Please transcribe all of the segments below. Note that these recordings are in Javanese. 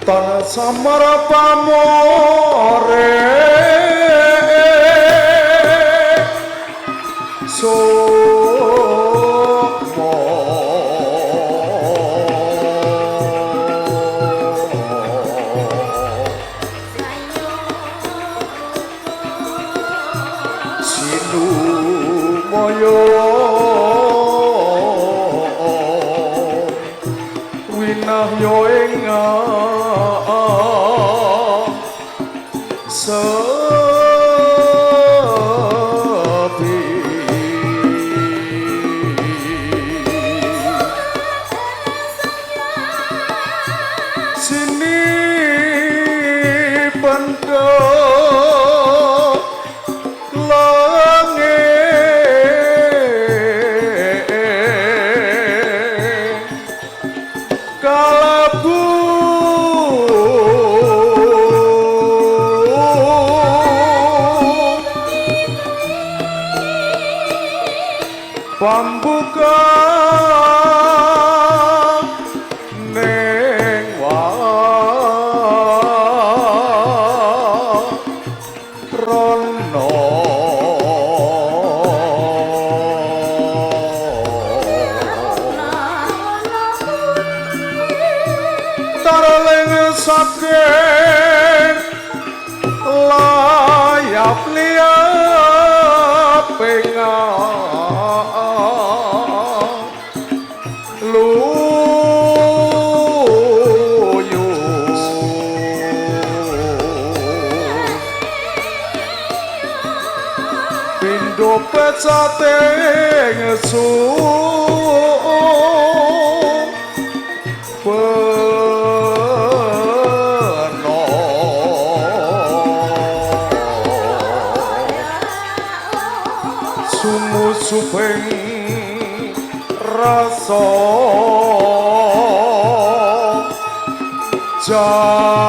Tan samara pamore yo ing sepi sini pendek langit kalabu pambuka neng warono taroling saking layap liap luyu pindho pecate ngesu supeng rasa jati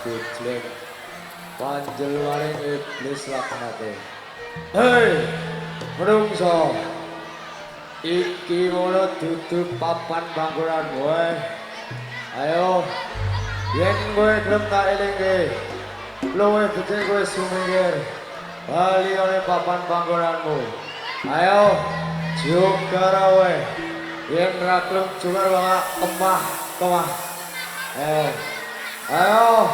Gujlek panjenenganing iblis lakonate. Hei, menungso. Iki mono dudu papan panggonan kowe. Ayo, yen kowe gelem tak elingke, luwih becik kowe sumingkir. Bali oleh papan panggonanmu. Ayo, juga kowe. Yen ra gelem juga wae kemah. Ayo.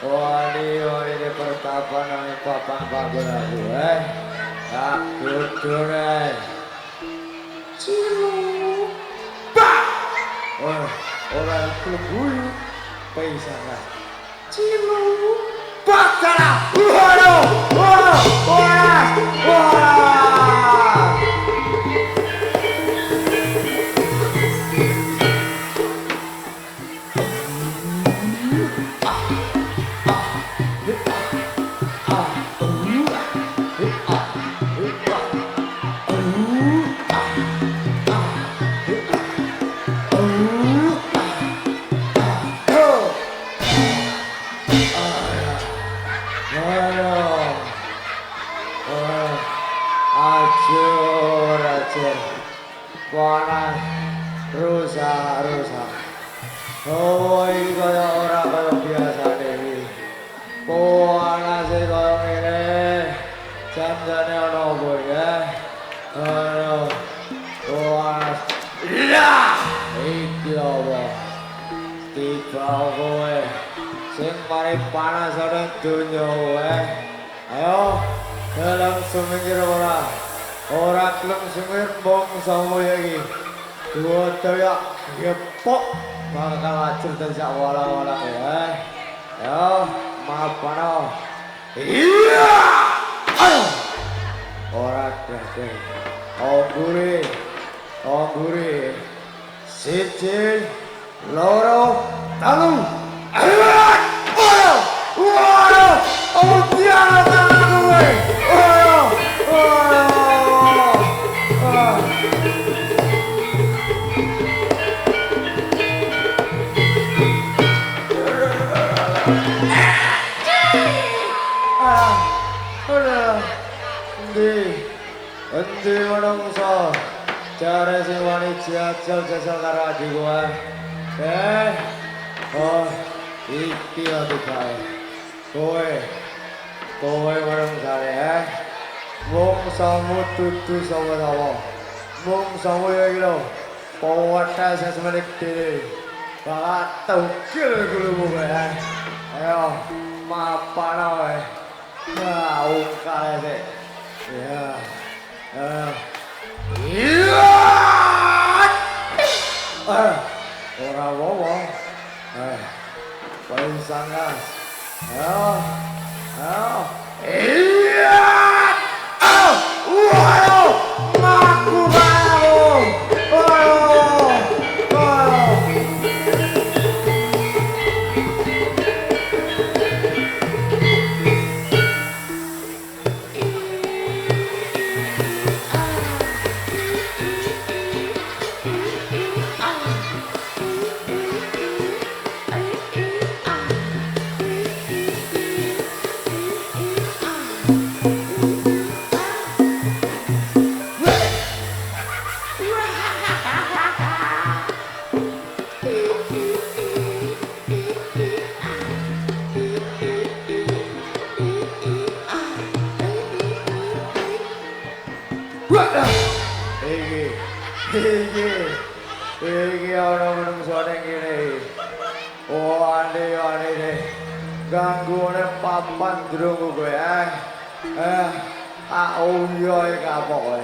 Wani ini pertapan nang papan bangun aku aku dure cilu bak orang kebuyu paisangan cilu bak cara waduh acur panas rusak oh iki kaya ora kaya biasane iki panase kaya ngene janjane ana apa ya ana panas iya iki apa tiba kowe sing paling panas ana donya ayo dalam seminggu orang kelem sumir bong sama lagi dua teriak gepok bakal acur dan sak wala-wala ya maaf pano iya ayo orang deh ongguri siji loro telu waduh oh tiara tangan gue Endi menungso jare sing wani jajal karo adi kowe oh iki ati kae kowe menungsane wong samu dudu sawo-sawo wong sawo iki lho powata sesemenik dhewe bakal tugil gulumu kowe ayo mapan wae mau kale sik ya iya ora wowo paling sangat iya waduh maku baru Iki ana menungsone kene. Oh ane deh. Ganggone papan drungu kowe oh iya iki kapok kowe.